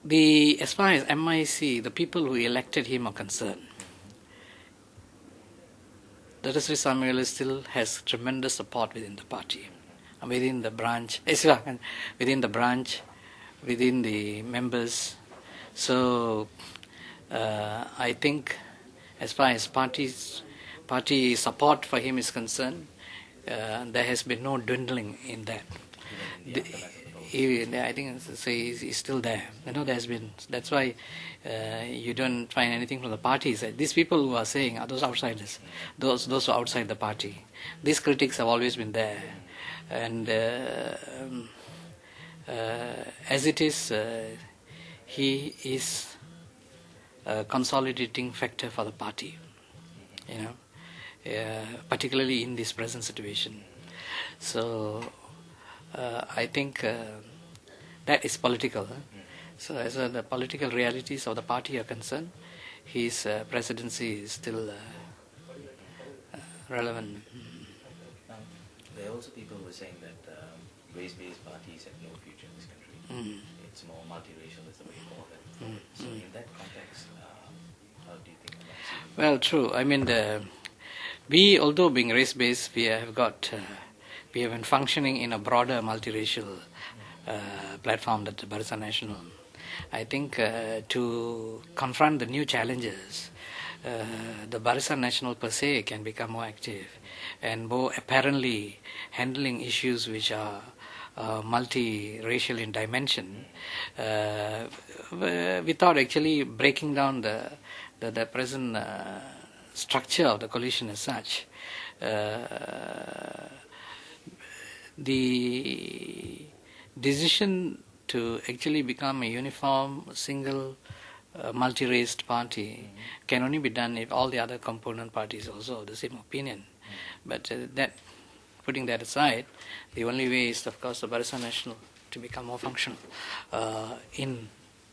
as far as MIC, the people who elected him are concerned, Dr. Sri Samuel still has tremendous support within the party, within the branch, within the members. So I think, as far as party support for him is concerned, there has been no dwindling in that. I think he's still there. That's why you don't find anything from the parties. These people who are saying are those outsiders, those who are outside the party. These critics have always been there, and as it is, he is a consolidating factor for the party. Particularly in this present situation. So I think that is political. So as the political realities of the party are concerned, his presidency is still relevant. There are also people who are saying that race-based parties have no future in this country. It's more multiracial, is the way you call it. So in that context, how do you think about it? Well, true. I mean, we, although being race-based, we have been functioning in a broader multiracial platform, that the Barisan National. I think to confront the new challenges, the Barisan National per se can become more active and more apparently handling issues which are multiracial in dimension, without actually breaking down the present structure of the coalition as such. The decision to actually become a uniform, single, multi-raced party can only be done if all the other component parties also have the same opinion. But putting that aside, the only way is, of course, the Barisan National to become more functional in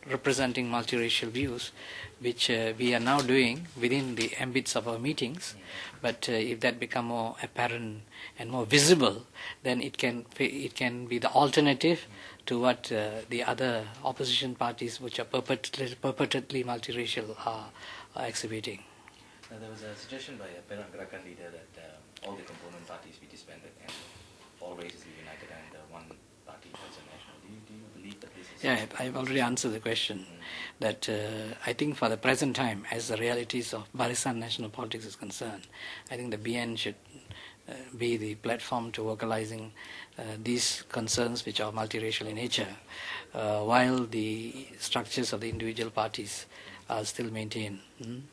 representing multiracial views, which we are now doing within the ambits of our meetings. But if that become more apparent and more visible, then it can be the alternative to what the other opposition parties, which are purportedly multiracial, are exhibiting. Now, there was a suggestion by a Gerakan leader that all the component parties be disbanded and all races be united and one party as a national. Do you believe that this is... Yeah, I've already answered the question. That I think for the present time, as the realities of Barisan national politics is concerned, I think the BN should be the platform to vocalizing these concerns which are multiracial in nature, while the structures of the individual parties are still maintained. Then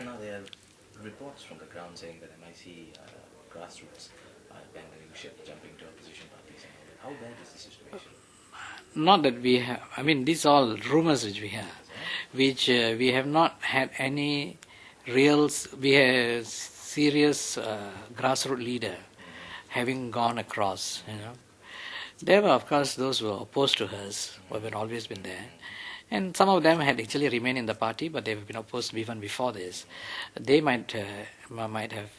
now there are reports from the ground saying that MIC grassroots are abandoning ship, jumping to opposition parties and all that. How bad is the situation? Not that we have, I mean, these are all rumors which we have, which we have not had any real, serious grassroots leader having gone across, There were, of course, those who were opposed to us, who have always been there. And some of them had actually remained in the party, but they've been opposed even before this. They might have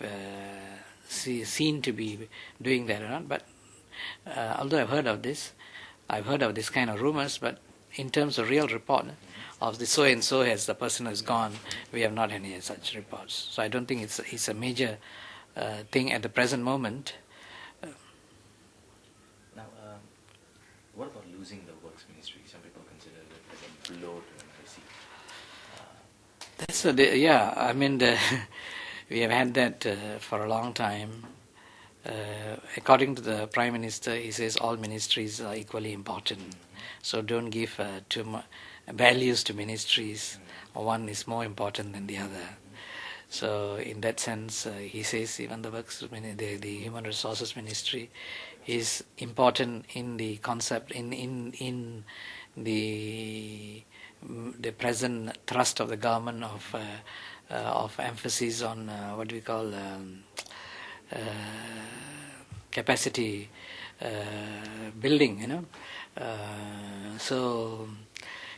seen to be doing that or not, but although I've heard of this kind of rumors, but in terms of real report of the so and so as the person has gone, we have not any such reports. So I don't think it's a major thing at the present moment. Now, what about losing the Works Ministry? Some people consider it as a blow to MIC. We have had that for a long time. According to the Prime Minister, he says all ministries are equally important. So don't give too much values to ministries. One is more important than the other. So in that sense, he says even the Human Resources Ministry is important in the concept, in the present thrust of the government of emphasis on what we call capacity building, so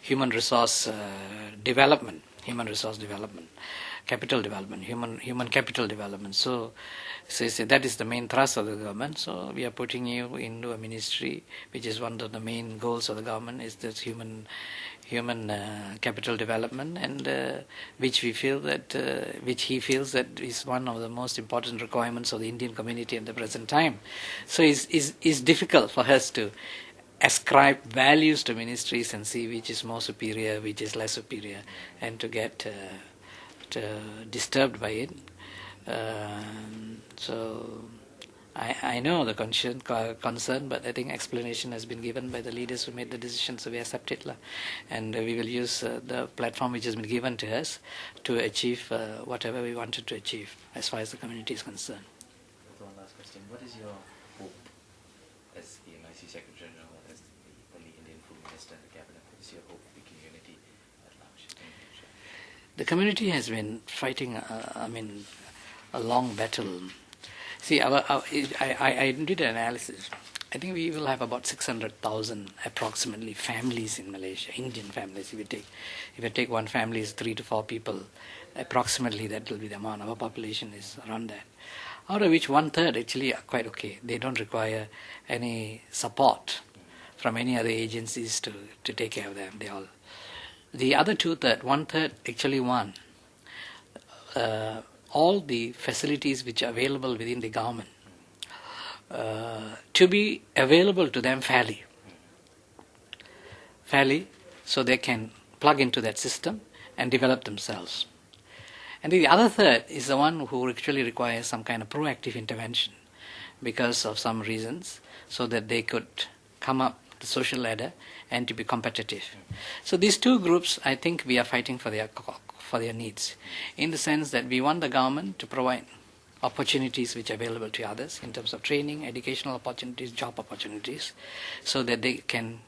human resource development. capital development, human capital development. So that is the main thrust of the government. So we are putting you into a ministry, which is one of the main goals of the government, is this human capital development, and which he feels that is one of the most important requirements of the Indian community at the present time. So it's difficult for us to ascribe values to ministries and see which is more superior, which is less superior, and to get disturbed by it. So I know the concern, but I think explanation has been given by the leaders who made the decision, so we accept it. And we will use the platform which has been given to us to achieve whatever we wanted to achieve as far as the community is concerned. One last question. What is your hope as the MIC Secretary General, as the only Indian Food Minister in the Cabinet? What is your hope for the community at large? The community has been fighting, a long battle. See, I did an analysis. I think we will have about 600,000 approximately families in Malaysia, Indian families. If you take one family is 3 to 4 people, approximately that will be the amount. Our population is around that. Out of which 1/3 actually are quite okay. They don't require any support from any other agencies to take care of them. The other 2/3, 1/3 actually want all the facilities which are available within the government to be available to them fairly, so they can plug into that system and develop themselves. And the other third is the one who actually requires some kind of proactive intervention because of some reasons, so that they could come up the social ladder and to be competitive. So these two groups, I think we are fighting for their needs, in the sense that we want the government to provide opportunities which are available to others in terms of training, educational opportunities, job opportunities, so that they can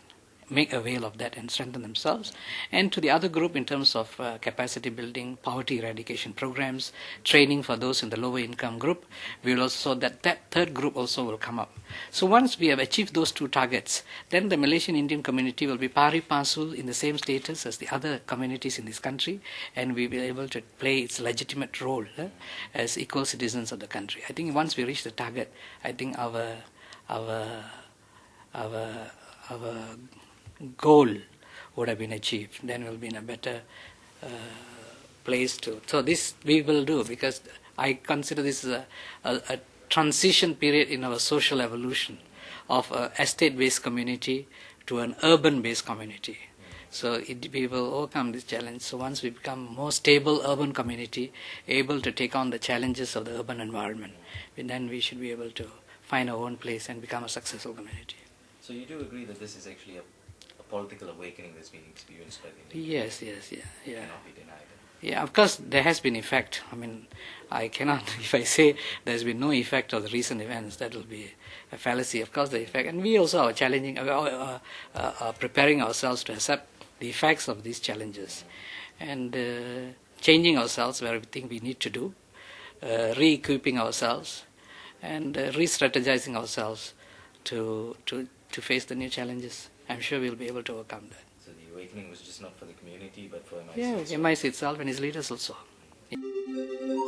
make avail of that and strengthen themselves. And to the other group in terms of capacity building, poverty eradication programs, training for those in the lower income group, we will also, that third group also will come up. So once we have achieved those two targets, then the Malaysian Indian community will be pari passu in the same status as the other communities in this country, and we will be able to play its legitimate role as equal citizens of the country. I think once we reach the target, I think our goal would have been achieved. Then we'll be in a better place to. So this we will do, because I consider this as a transition period in our social evolution of an estate-based community to an urban-based community. So we will overcome this challenge. So once we become more stable urban community, able to take on the challenges of the urban environment, then we should be able to find our own place and become a successful community. So you do agree that this is actually a political awakening that's been experienced by the Indian Yes, community? yeah. Cannot be denied. Yeah, of course, there has been effect. I cannot, if I say there's been no effect of the recent events, that will be a fallacy. Of course, the effect, and we also are preparing ourselves to accept the effects of these challenges, and changing ourselves where we think we need to do, re-equipping ourselves, and re-strategizing ourselves to face the new challenges. I'm sure we'll be able to overcome that. So the awakening was just not for the community, but for MIC Yeah, itself. MIC itself and its leaders also. Yeah.